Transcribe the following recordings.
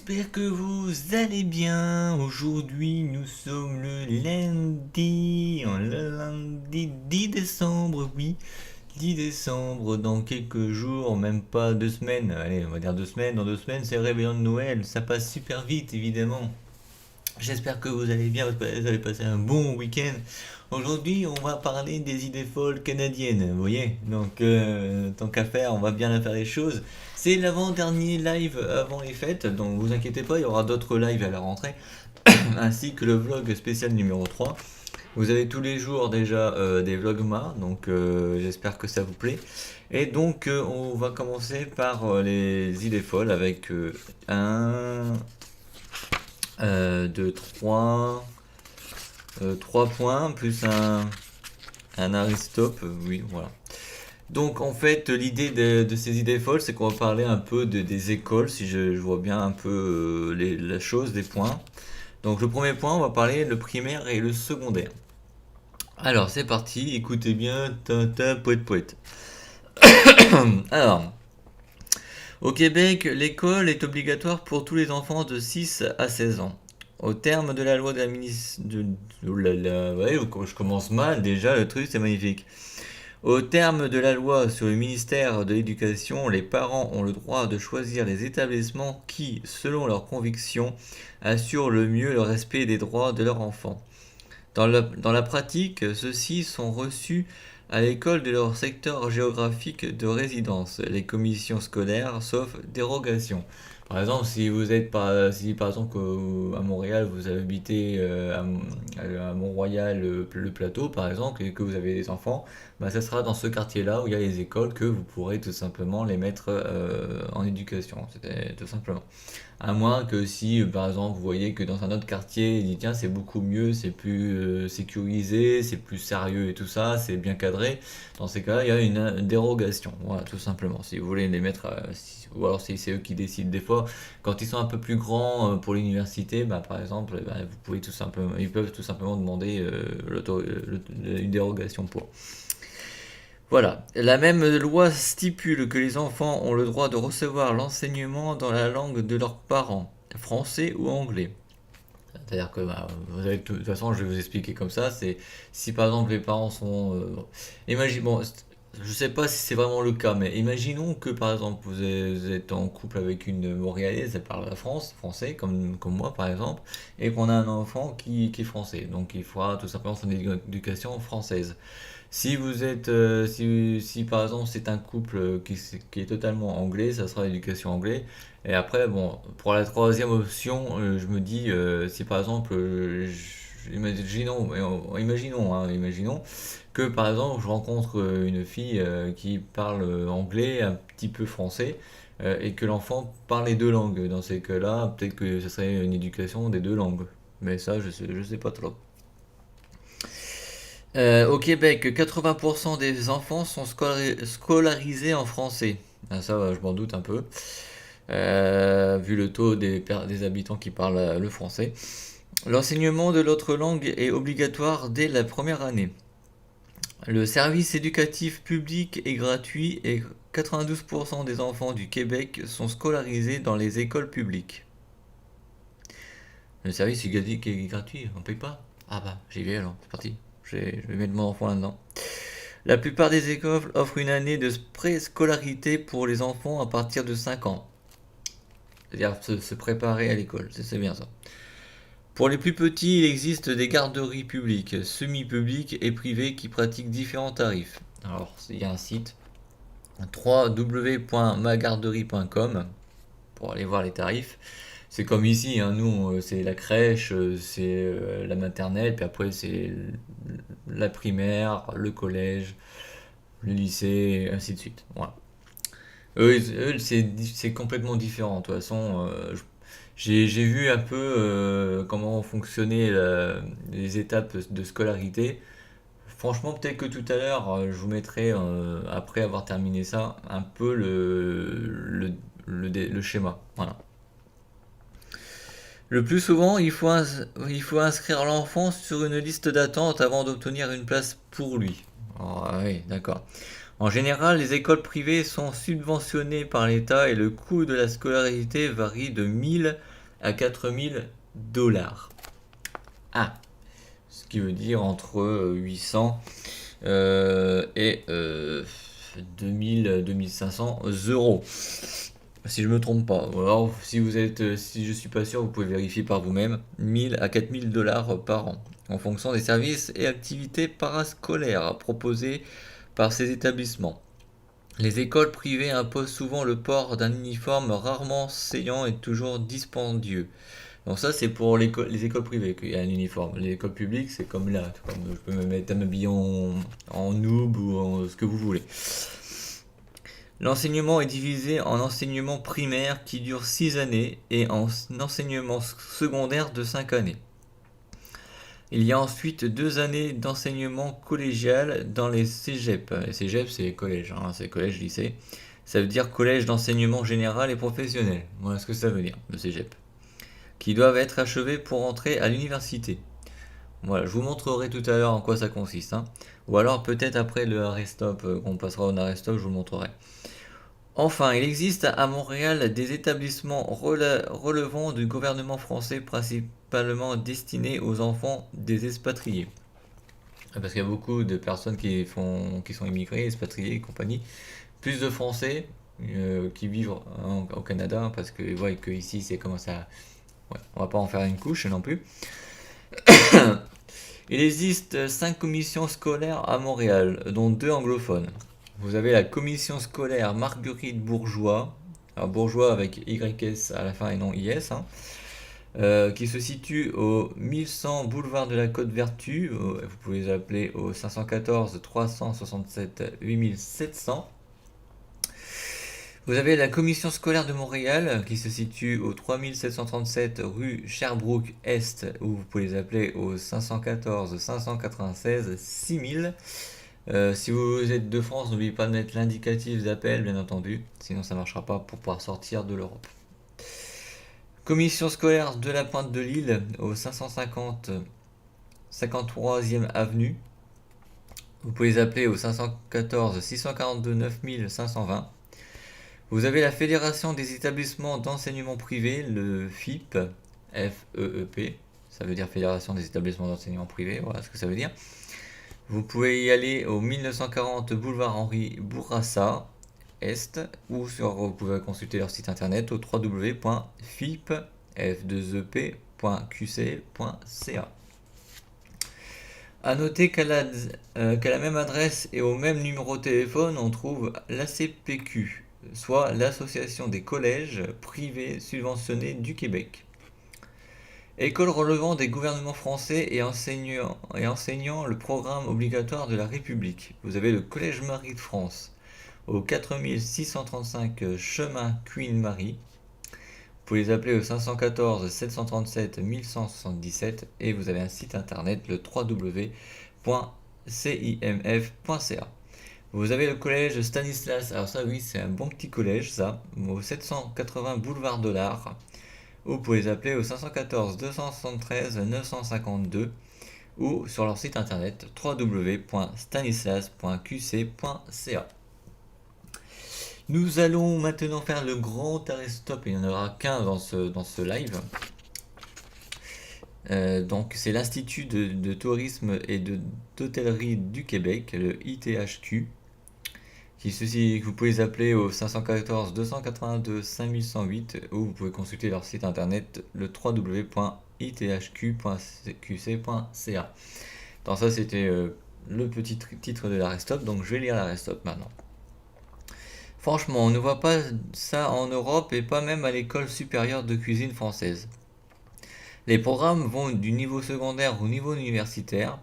j'espère que vous allez bien. Aujourd'hui, nous sommes le lundi 10 décembre, oui. 10 décembre, dans quelques jours, même pas 2 semaines. Allez, on va dire 2 semaines. Dans 2 semaines, c'est le réveillon de Noël. Ça passe super vite, évidemment. J'espère que vous allez bien, vous avez passé un bon week-end. Aujourd'hui, on va parler des idées folles canadiennes, vous voyez. Donc, tant qu'à faire, on va bien faire les choses. C'est l'avant-dernier live avant les fêtes, donc vous inquiétez pas, il y aura d'autres lives à la rentrée, ainsi que le vlog spécial numéro 3. Vous avez tous les jours déjà des vlogmas, donc j'espère que ça vous plaît. Et donc, on va commencer par les idées folles avec 1, 2, 3 points, plus un Aristope, oui, voilà. Donc en fait, l'idée de ces idées folles, c'est qu'on va parler un peu des écoles, si je vois bien un peu la chose, des points. Donc le premier point, on va parler le primaire et le secondaire. Alors c'est parti, écoutez bien, ta poète poète. Alors, au Québec, l'école est obligatoire pour tous les enfants de 6 à 16 ans. Au terme de la loi de la ministre... Ouais, je commence mal déjà, le truc c'est magnifique. Au terme de la loi sur le ministère de l'Éducation, les parents ont le droit de choisir les établissements qui, selon leurs convictions, assurent le mieux le respect des droits de leur enfant. Dans la pratique, ceux-ci sont reçus à l'école de leur secteur géographique de résidence, les commissions scolaires, sauf dérogation. Par exemple, si par exemple à Montréal vous habitez à Mont-Royal, le Plateau par exemple, et que vous avez des enfants, bah, ça sera dans ce quartier-là où il y a les écoles que vous pourrez tout simplement les mettre en éducation, c'était tout simplement. À moins que si, par exemple, vous voyez que dans un autre quartier, il dit tiens, c'est beaucoup mieux, c'est plus sécurisé, c'est plus sérieux et tout ça, c'est bien cadré. Dans ces cas-là, il y a une dérogation. Voilà, tout simplement. Si vous voulez les mettre, ou alors si c'est eux qui décident des fois, quand ils sont un peu plus grands pour l'université, bah, par exemple, bah, vous pouvez tout simplement, ils peuvent tout simplement demander une dérogation pour. Voilà. La même loi stipule que les enfants ont le droit de recevoir l'enseignement dans la langue de leurs parents, français ou anglais. C'est-à-dire que bah, de toute façon, je vais vous expliquer comme ça. C'est si par exemple les parents sont, bon, je sais pas si c'est vraiment le cas, mais imaginons que par exemple vous êtes en couple avec une Montréalaise, elle parle français, comme moi par exemple, et qu'on a un enfant qui est français. Donc il faudra tout simplement son éducation française. Si par exemple c'est un couple qui est totalement anglais, ça sera l'éducation anglais. Et après, bon, pour la troisième option, je me dis, si par exemple, imaginons que par exemple je rencontre une fille qui parle anglais, un petit peu français, et que l'enfant parle les deux langues. Dans ces cas-là, peut-être que ce serait une éducation des deux langues. Mais ça, je sais pas trop. Au Québec, 80% des enfants sont scolarisés en français. Ah, ça, je m'en doute un peu, vu le taux des habitants qui parlent le français. L'enseignement de l'autre langue est obligatoire dès la première année. Le service éducatif public est gratuit et 92% des enfants du Québec sont scolarisés dans les écoles publiques. Le service éducatif est gratuit, on paye pas? Ah bah, j'y vais alors, c'est parti. Je vais mettre mon enfant là-dedans. La plupart des écoles offrent une année de préscolarité pour les enfants à partir de 5 ans. C'est-à-dire se préparer à l'école, c'est bien ça. Pour les plus petits, il existe des garderies publiques, semi-publiques et privées qui pratiquent différents tarifs. Alors, il y a un site www.magarderie.com pour aller voir les tarifs. C'est comme ici, hein, nous, c'est la crèche, c'est la maternelle, puis après c'est la primaire, le collège, le lycée, et ainsi de suite. Voilà. Eux, c'est complètement différent. De toute façon, j'ai vu un peu comment fonctionnaient les étapes de scolarité. Franchement, peut-être que tout à l'heure, je vous mettrai, après avoir terminé ça, un peu le schéma. Voilà. Le plus souvent, il faut inscrire l'enfant sur une liste d'attente avant d'obtenir une place pour lui. Ah oui, d'accord. En général, les écoles privées sont subventionnées par l'État et le coût de la scolarité varie de 1000 à 4 000 $. Ah, ce qui veut dire entre 800 et 2 500 euros. Si je me trompe pas. Ou alors, si je suis pas sûr, vous pouvez vérifier par vous-même. 1000 à 4 000 $ par an, en fonction des services et activités parascolaires proposés par ces établissements. Les écoles privées imposent souvent le port d'un uniforme rarement saillant et toujours dispendieux. Donc ça, c'est pour les écoles privées qu'il y a un uniforme. Les écoles publiques, c'est comme là. Comme je peux me mettre à m'habiller en noob ou en ce que vous voulez. L'enseignement est divisé en enseignement primaire qui dure 6 années et en enseignement secondaire de 5 années. Il y a ensuite 2 années d'enseignement collégial dans les cégeps. Les cégeps, c'est les collèges, hein, c'est collège, lycée. Ça veut dire collège d'enseignement général et professionnel. Voilà ce que ça veut dire, le cégep. Qui doivent être achevés pour entrer à l'université. Voilà, je vous montrerai tout à l'heure en quoi ça consiste, hein. Ou alors peut-être après le arrêt-stop, qu'on passera au arrêt-stop, je vous le montrerai. Enfin, il existe à Montréal des établissements relevant du gouvernement français, principalement destinés aux enfants des expatriés. Parce qu'il y a beaucoup de personnes qui sont immigrées, expatriées et compagnie. Plus de Français qui vivent au Canada, parce que voient que ici c'est comme ça. Ouais, on va pas en faire une couche non plus. Il existe 5 commissions scolaires à Montréal, dont 2 anglophones. Vous avez la commission scolaire Marguerite Bourgeois, alors Bourgeois avec YS à la fin et non IS, hein, qui se situe au 1100 boulevard de la Côte-Vertu. Vous pouvez les appeler au 514 367 8700. Vous avez la commission scolaire de Montréal qui se situe au 3737 rue Sherbrooke-Est, où vous pouvez les appeler au 514 596 6000. Si vous êtes de France, n'oubliez pas de mettre l'indicatif d'appel, bien entendu, sinon ça ne marchera pas pour pouvoir sortir de l'Europe. Commission scolaire de la Pointe de Lille au 550 53e avenue. Vous pouvez les appeler au 514 642 9520. Vous avez la Fédération des établissements d'enseignement privé, le FEEP, F-E-E-P, ça veut dire Fédération des établissements d'enseignement privé, voilà ce que ça veut dire. Vous pouvez y aller au 1940 boulevard Henri Bourassa, Est, ou vous pouvez consulter leur site internet au www.fip.qc.ca. A noter qu'à la même adresse et au même numéro de téléphone, on trouve l'ACPQ, soit l'Association des collèges privés subventionnés du Québec. École relevant des gouvernements français et enseignant le programme obligatoire de la République. Vous avez le Collège Marie de France au 4635 chemin Queen Marie. Vous pouvez les appeler au 514 737 1177 et vous avez un site internet, le www.cimf.ca. Vous avez le collège Stanislas, alors ça oui c'est un bon petit collège ça, au 780 boulevard de l'Art. Vous pouvez les appeler au 514 273 952 ou sur leur site internet www.stanislas.qc.ca. Nous allons maintenant faire le grand arrêt-stop, il n'y en aura qu'un dans ce live. Donc c'est l'Institut de tourisme et d'hôtellerie du Québec, le ITHQ, que vous pouvez les appeler au 514 282 5108 ou vous pouvez consulter leur site internet, le www.ithq.qc.ca. Donc ça c'était le petit titre de l'arrêt-stop, donc je vais lire l'arrêt-stop maintenant. Franchement, on ne voit pas ça en Europe et pas même à l'école supérieure de cuisine française. Les programmes vont du niveau secondaire au niveau universitaire.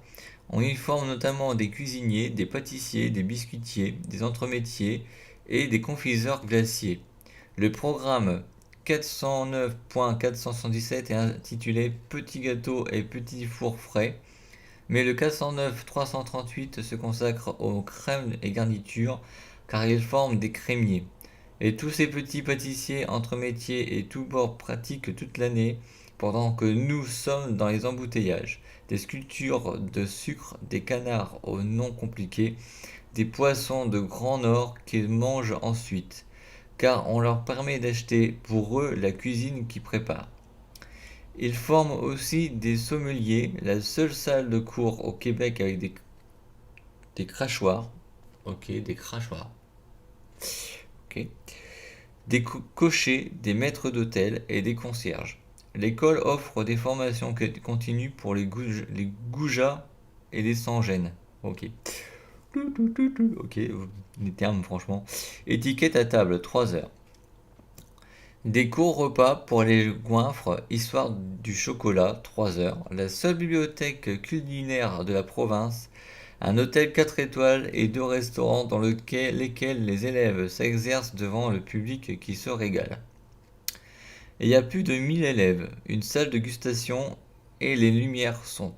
On y forme notamment des cuisiniers, des pâtissiers, des biscuitiers, des entremétiers et des confiseurs glaciers. Le programme 409.477 est intitulé Petits gâteaux et petits fours frais, mais le 409.338 se consacre aux crèmes et garnitures car ils forment des crémiers. Et tous ces petits pâtissiers entre métiers et tous bords pratiquent toute l'année pendant que nous sommes dans les embouteillages. Des sculptures de sucre, des canards aux noms compliqués, des poissons de grand nord qu'ils mangent ensuite, car on leur permet d'acheter pour eux la cuisine qu'ils préparent. Ils forment aussi des sommeliers, la seule salle de cours au Québec avec des crachoirs. Ok, des crachoirs. Ok. Des cochers, des maîtres d'hôtel et des concierges. L'école offre des formations continues pour les goujats et les sans-gêne. Ok. Ok, les termes franchement. Étiquette à table, 3 heures. Des courts repas pour les goinfres, histoire du chocolat, 3 heures. La seule bibliothèque culinaire de la province. Un hôtel 4 étoiles et 2 restaurants dans lesquels les élèves s'exercent devant le public qui se régale. Et il y a plus de 1000 élèves, une salle de dégustation et les lumières sont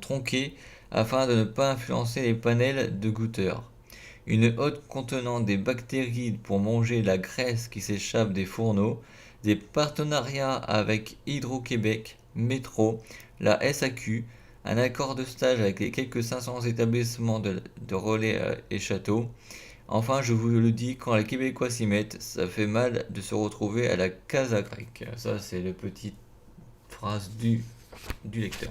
tronquées afin de ne pas influencer les panels de goûteurs. Une hotte contenant des bactéries pour manger la graisse qui s'échappe des fourneaux, des partenariats avec Hydro-Québec, Métro, la SAQ, un accord de stage avec les quelques 500 établissements de relais et châteaux. Enfin, je vous le dis, quand les Québécois s'y mettent, ça fait mal de se retrouver à la casa grecque. Ça, c'est la petite phrase du lecteur.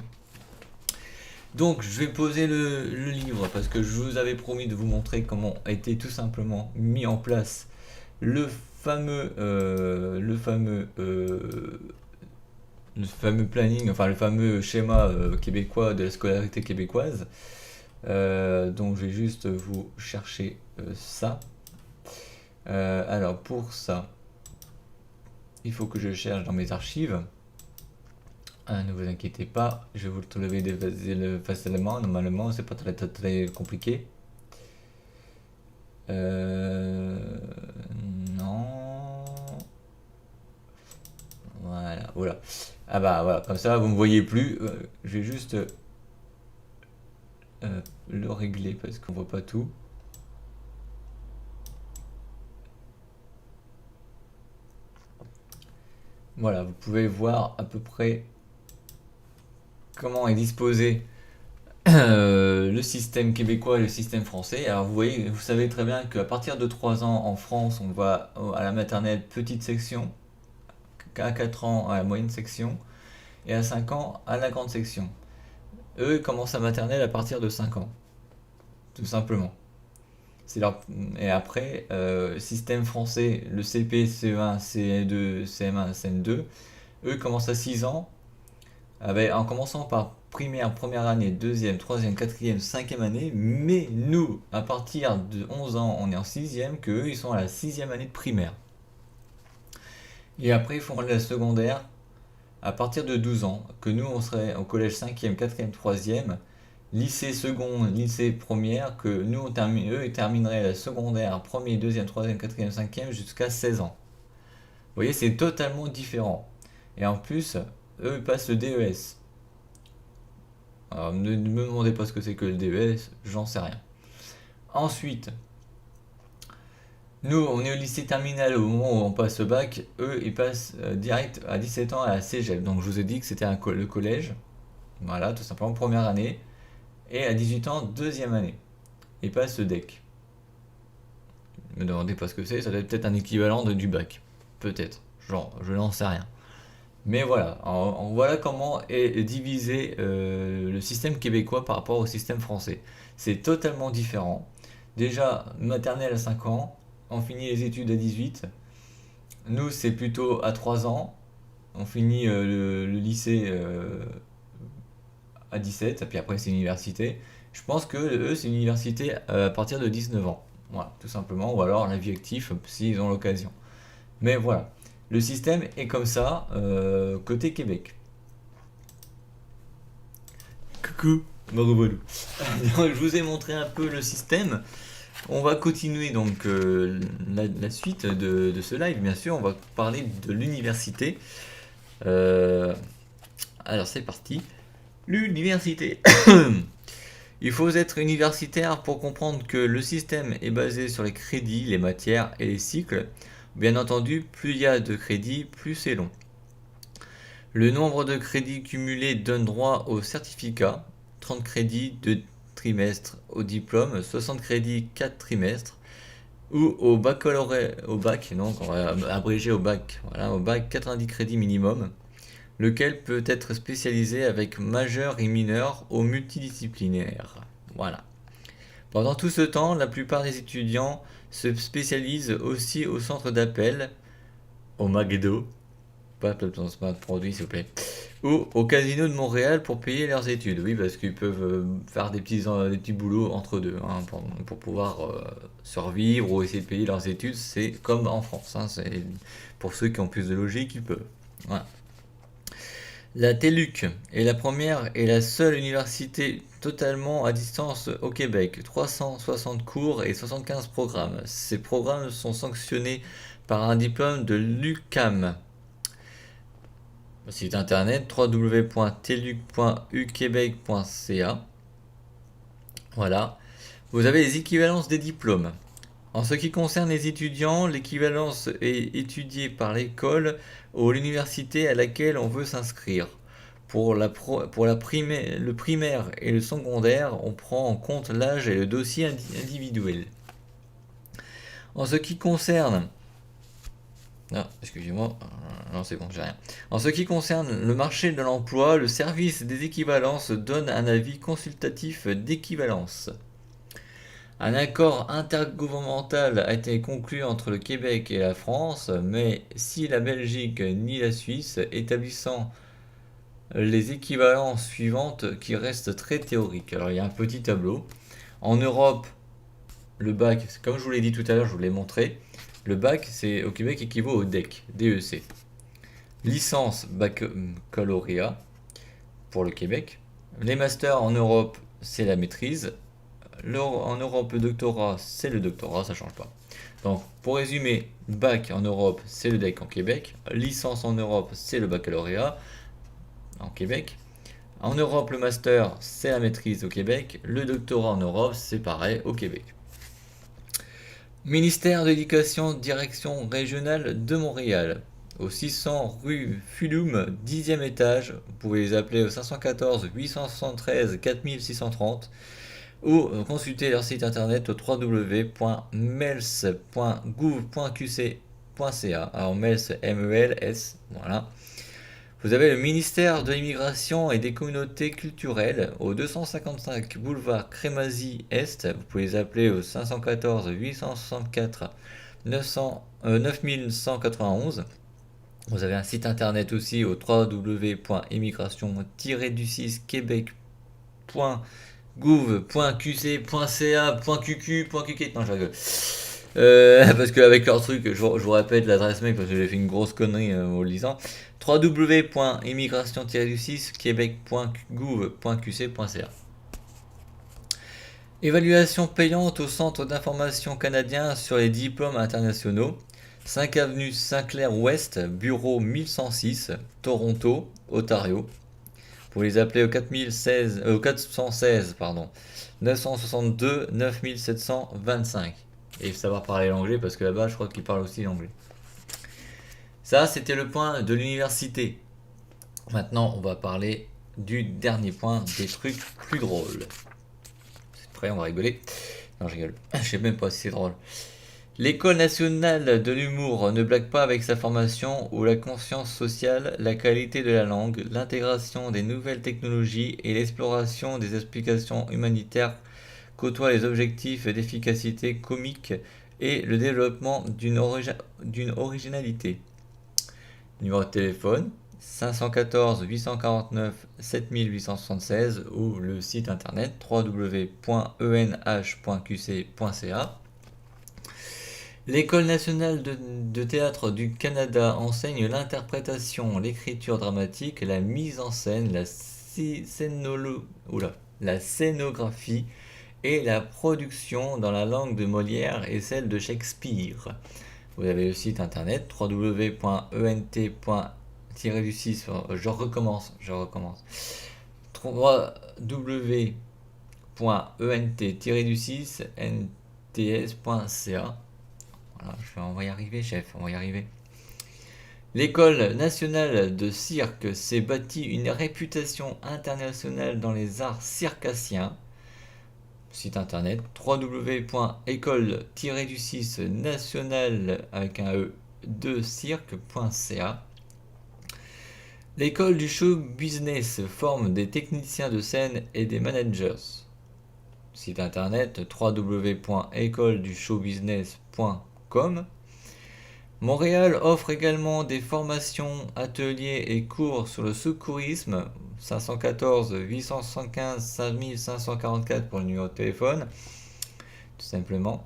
Donc, je vais poser le livre parce que je vous avais promis de vous montrer comment a été tout simplement mis en place le fameux, euh, le fameux, euh, le fameux planning, enfin le fameux schéma québécois de la scolarité québécoise. Donc, je vais juste vous chercher ça. Alors pour ça, il faut que je cherche dans mes archives. Ne vous inquiétez pas, je vais vous le trouver facilement. Normalement, c'est pas très compliqué. Non. Voilà, voilà. Ah bah voilà, comme ça vous me voyez plus. Je vais juste le régler parce qu'on voit pas tout. Voilà, vous pouvez voir à peu près comment est disposé le système québécois et le système français. Alors vous voyez, vous savez très bien qu'à partir de 3 ans en France, on va à la maternelle petite section, à 4 ans à la moyenne section, et à 5 ans à la grande section. Eux, ils commencent la maternelle à partir de 5 ans, tout simplement. Et après, système français, le CP, CE1, CE2, CM1, CM2, eux commencent à 6 ans, en commençant par primaire, première année, deuxième, troisième, quatrième, cinquième année, mais nous, à partir de 11 ans, on est en sixième, que eux, ils sont à la sixième année de primaire. Et après, ils font la secondaire à partir de 12 ans, que nous, on serait au collège cinquième, quatrième, troisième, lycée second, lycée première, que nous, eux, ils termineraient la secondaire, premier, deuxième, troisième, quatrième, cinquième, jusqu'à 16 ans. Vous voyez, c'est totalement différent. Et en plus, eux, ils passent le DES. Alors, ne me demandez pas ce que c'est que le DES, j'en sais rien. Ensuite, nous, on est au lycée terminal au moment où on passe le bac. Eux, ils passent direct à 17 ans à la cégep. Donc, je vous ai dit que c'était le collège. Voilà, tout simplement, première année. Et à 18 ans, deuxième année. Ils passent le DEC. Ne me demandez pas ce que c'est, ça doit être peut-être un équivalent du bac. Peut-être. Genre, je n'en sais rien. Mais voilà, voilà comment est divisé le système québécois par rapport au système français. C'est totalement différent. Déjà, maternelle à 5 ans, on finit les études à 18. Nous, c'est plutôt à 3 ans. On finit le lycée à 17, et puis après c'est l'université. Je pense que eux, c'est l'université à partir de 19 ans. Voilà, tout simplement. Ou alors la vie active, s'ils ont l'occasion. Mais voilà. Le système est comme ça, côté Québec. Coucou, Maroubalou. Donc, je vous ai montré un peu le système. On va continuer donc la suite de ce live, bien sûr. On va parler de l'université. Alors c'est parti. L'université. Il faut être universitaire pour comprendre que le système est basé sur les crédits, les matières et les cycles. Bien entendu, plus il y a de crédits, plus c'est long. Le nombre de crédits cumulés donne droit au certificat, 30 crédits 2 trimestres au diplôme, 60 crédits 4 trimestres, ou au baccalauréat, au bac, donc on va abréger au bac, voilà, au bac 90 crédits minimum, lequel peut être spécialisé avec majeur et mineur ou multidisciplinaire. Voilà. Pendant tout ce temps, la plupart des étudiants se spécialisent aussi au centre d'appel, au McDo, pas de produit s'il vous plaît, ou au casino de Montréal pour payer leurs études. Oui, parce qu'ils peuvent faire des petits boulots entre deux hein, pour pouvoir survivre ou essayer de payer leurs études. C'est comme en France. Hein, c'est pour ceux qui ont plus de logique, ils peuvent. Voilà. La TELUC est la première et la seule université totalement à distance au Québec. 360 cours et 75 programmes. Ces programmes sont sanctionnés par un diplôme de l'UQAM. Site internet www.teluc.uquebec.ca. Voilà. Vous avez les équivalences des diplômes. En ce qui concerne les étudiants, l'équivalence est étudiée par l'école ou l'université à laquelle on veut s'inscrire. Pour le primaire et le secondaire, on prend en compte l'âge et le dossier individuel. En ce qui concerne Non, excusez-moi. Non, c'est bon, j'ai rien. En ce qui concerne le marché de l'emploi, le service des équivalences donne un avis consultatif d'équivalence. Un accord intergouvernemental a été conclu entre le Québec et la France, mais si la Belgique ni la Suisse établissant les équivalences suivantes qui restent très théoriques. Alors il y a un petit tableau. En Europe, le bac, comme je vous l'ai dit tout à l'heure, je vous l'ai montré, le bac, c'est au Québec équivaut au DEC, DEC. Licence baccalauréat pour le Québec. Les masters en Europe, c'est la maîtrise. En Europe, le doctorat, c'est le doctorat, ça change pas. Donc, pour résumer, bac en Europe, c'est le DEC en Québec. Licence en Europe, c'est le baccalauréat en Québec. En Europe, le master, c'est la maîtrise au Québec. Le doctorat en Europe, c'est pareil au Québec. Ministère de l'Éducation, direction régionale de Montréal. Au 600 rue Fulum, 10e étage. Vous pouvez les appeler au 514 873 4630 ou consulter leur site internet au www.mels.gouv.qc.ca. Alors MELS, MELS, voilà. Vous avez le ministère de l'Immigration et des Communautés Culturelles au 255 boulevard Crémazie-Est. Vous pouvez les appeler au 514 864 9191. Vous avez un site internet aussi au www.immigration-québec.gouv.qc.ca.qq.qq. Non, je rigole. Parce qu'avec leur truc, je vous répète l'adresse mail parce que j'ai fait une grosse connerie en le lisant. www.immigration-6québec.gouv.qc.ca. Évaluation payante au Centre d'information canadien sur les diplômes internationaux. 5 avenue Saint-Clair-Ouest, bureau 1106, Toronto, Ontario. Vous les appelez au 416 962 9725. Et savoir parler l'anglais parce que là-bas, je crois qu'ils parlent aussi l'anglais. Ça, c'était le point de l'université. Maintenant, on va parler du dernier point, des trucs plus drôles. C'est prêt, on va rigoler. Non, je rigole. Je sais même pas si c'est drôle. L'École nationale de l'humour ne blague pas avec sa formation où la conscience sociale, la qualité de la langue, l'intégration des nouvelles technologies et l'exploration des explications humanitaires côtoient les objectifs d'efficacité comique et le développement d'une originalité. Numéro de téléphone 514 849 7876 ou le site internet www.enh.qc.ca. L'École nationale de théâtre du Canada enseigne l'interprétation, l'écriture dramatique, la mise en scène, la scénographie et la production dans la langue de Molière et celle de Shakespeare. Vous avez le site internet www.ent.6 je recommence www.ent-6nts.ca. Voilà, on va y arriver, chef, on va y arriver. L'école nationale de cirque s'est bâtie une réputation internationale dans les arts circassiens. Site internet www.école-national avec un e de cirque.ca. L'école du show business forme des techniciens de scène et des managers. Site internet www.écoledушowbusiness.com. Montréal offre également des formations, ateliers et cours sur le secourisme. 514 875 5544 pour le numéro de téléphone, tout simplement.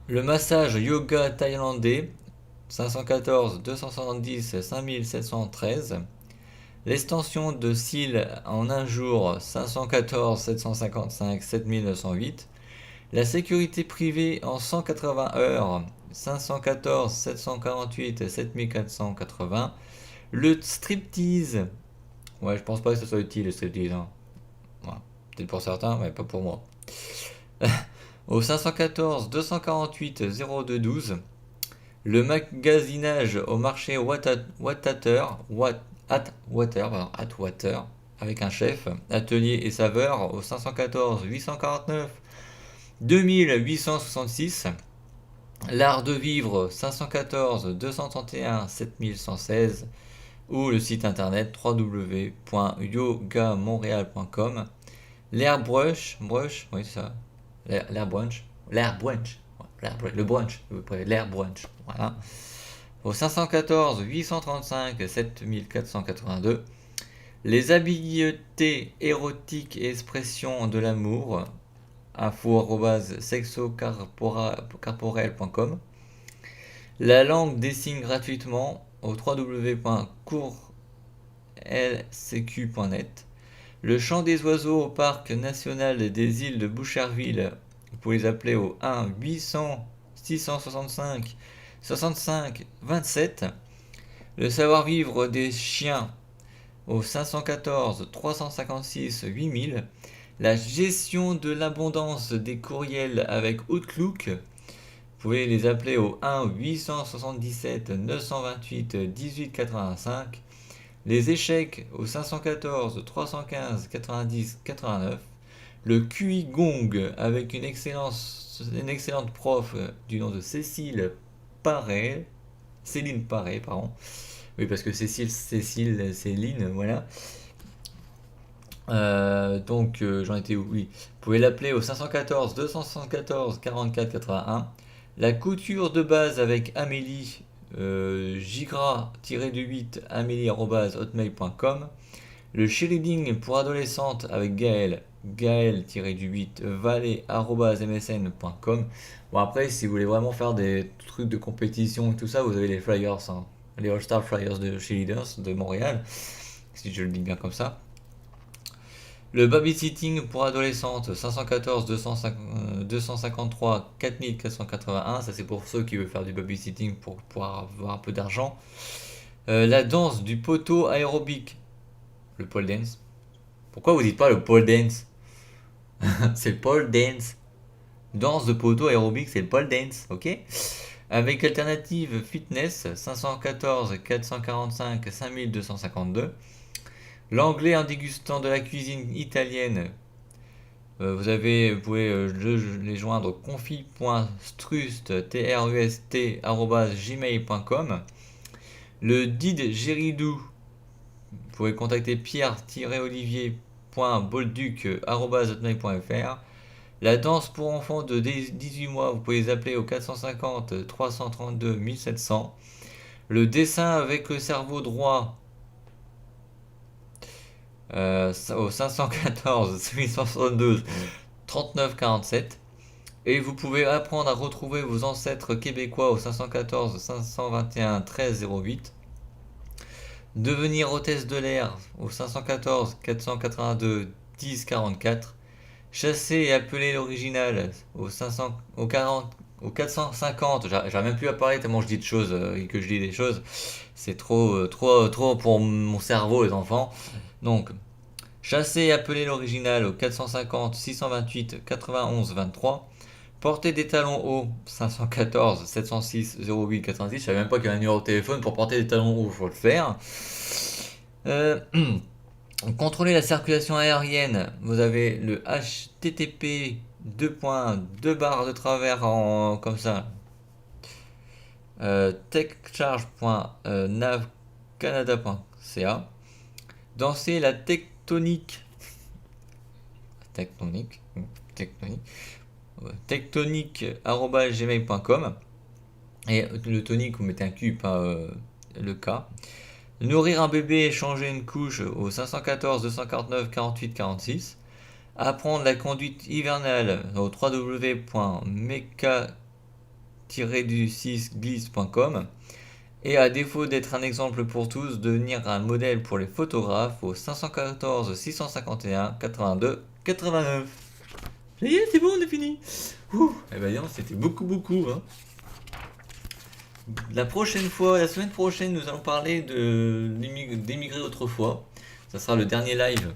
Le massage yoga thaïlandais, 514 270 5713. L'extension de cils en un jour, 514 755 7908. La sécurité privée en 180 heures, 514 748 7480. Le striptease, ouais, je pense pas que ce soit utile le striptease, hein. Ouais, peut-être pour certains, mais pas pour moi. Au 514 248 0212. Le magasinage au marché Water, avec un chef, atelier et saveur au 514 849 2866. L'art de vivre 514 231 7116 ou le site internet www.yogamontréal.com. L'air brunch, oui c'est ça, l'air brunch, le brunch, l'air brunch, voilà. Au 514 835 7482. Les habiletés érotiques et expressions de l'amour, info@sexocorporel.com. La langue des signes gratuitement au www.courlcq.net. Le chant des oiseaux au parc national des îles de Boucherville, vous pouvez les appeler au 1 800 665 65 27. Le savoir-vivre des chiens au 514 356 8000. La gestion de l'abondance des courriels avec Outlook, vous pouvez les appeler au 1 877 928 1885. Les échecs au 514 315 90 89. Le QI Gong avec une excellente prof du nom de Cécile Céline Paré, pardon. Oui, parce que Céline, voilà. J'en étais où? Oui. Vous pouvez l'appeler au 514 274 44 81. La couture de base avec Amélie, gigra-8 amélie@hotmail.com. Le cheerleading pour adolescentes avec Gaël-8 valet@msn.com. Bon, après, si vous voulez vraiment faire des trucs de compétition et tout ça, vous avez les Flyers, hein. Les All-Star Flyers de Cheerleaders de Montréal, si je le dis bien comme ça. Le babysitting pour adolescentes, 514 253 4481. Ça, c'est pour ceux qui veulent faire du babysitting pour pouvoir avoir un peu d'argent. La danse du poteau aérobique, le pole dance. Pourquoi vous dites pas le pole dance? C'est le pole dance. Danse de poteau aérobique, c'est le pole dance, ok? Avec alternative fitness, 514 445 5252. L'anglais en dégustant de la cuisine italienne, vous pouvez les joindre confi.strust@gmail.com. Le did Géridou, vous pouvez contacter pierre-olivier.bolduc@hotmail.fr. La danse pour enfants de 18 mois, vous pouvez les appeler au 450 332 1700. Le dessin avec le cerveau droit, au 514 872 39 47. Et vous pouvez apprendre à retrouver vos ancêtres québécois au 514 521 13 08. Devenir hôtesse de l'air au 514 482 10 44. Chasser et appeler l'original au 450. J'arrive même plus à parler tellement je dis de choses et que je dis des choses. C'est trop pour mon cerveau, les enfants. Donc, chasser et appeler l'original au 450 628 91 23. Porter des talons hauts, 514 706 08 86. Je savais même pas qu'il y avait un numéro de téléphone pour porter des talons hauts, il faut le faire. Contrôler la circulation aérienne, vous avez le HTTP barres de travers comme ça. techcharge.navcanada.ca. Danser la tectonique. Tectonique. Tectonique. Tectonique@gmail.com. Et le tonique, vous mettez un Q, pas le K. Nourrir un bébé et changer une couche au 514 249 48 46. Apprendre la conduite hivernale au www.meca-du6glisse.com. Et à défaut d'être un exemple pour tous, devenir un modèle pour les photographes au 514 651 82 89. Ça y est, c'est bon, on est fini. Eh ben, c'était beaucoup, hein. La semaine prochaine, nous allons parler d'émigrer autrefois. Ça sera le dernier live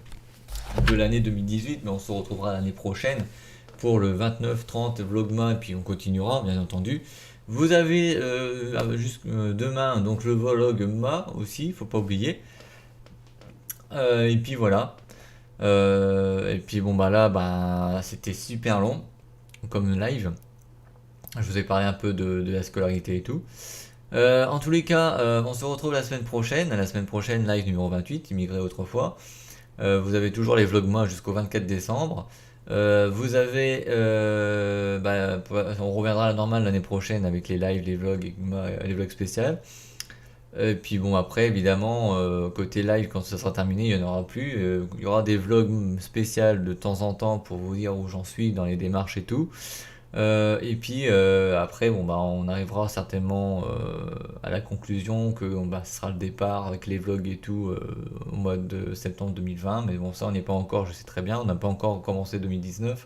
de l'année 2018, mais on se retrouvera l'année prochaine pour le 29-30 Vlogma, et puis on continuera, bien entendu. Vous avez demain donc le vlog Ma aussi, faut pas oublier. Et puis voilà. Et puis bon bah là, c'était super long comme live. Je vous ai parlé un peu de la scolarité et tout. En tous les cas, on se retrouve la semaine prochaine. La semaine prochaine, live numéro 28, immigré autrefois. Vous avez toujours les vlogs moi jusqu'au 24 décembre. Vous avez, on reviendra à la normale l'année prochaine avec les lives, les vlogs spéciaux. Et puis bon après évidemment côté live quand ça sera terminé il n'y en aura plus. Il y aura des vlogs spéciaux de temps en temps pour vous dire où j'en suis dans les démarches et tout. Et puis après, bon, bah, on arrivera certainement à la conclusion que ce sera le départ avec les vlogs et tout au mois de septembre 2020. Mais bon, ça, on n'est pas encore, je sais très bien, on n'a pas encore commencé 2019.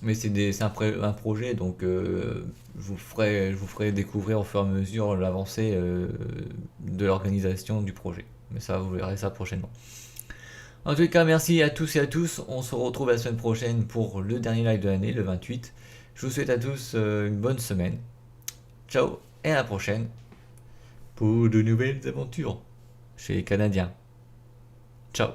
Mais c'est un projet, donc je vous ferai découvrir au fur et à mesure l'avancée de l'organisation du projet. Mais ça, vous verrez ça prochainement. En tout cas, merci à tous et à tous. On se retrouve la semaine prochaine pour le dernier live de l'année, le 28. Je vous souhaite à tous une bonne semaine. Ciao et à la prochaine pour de nouvelles aventures chez les Canadiens. Ciao.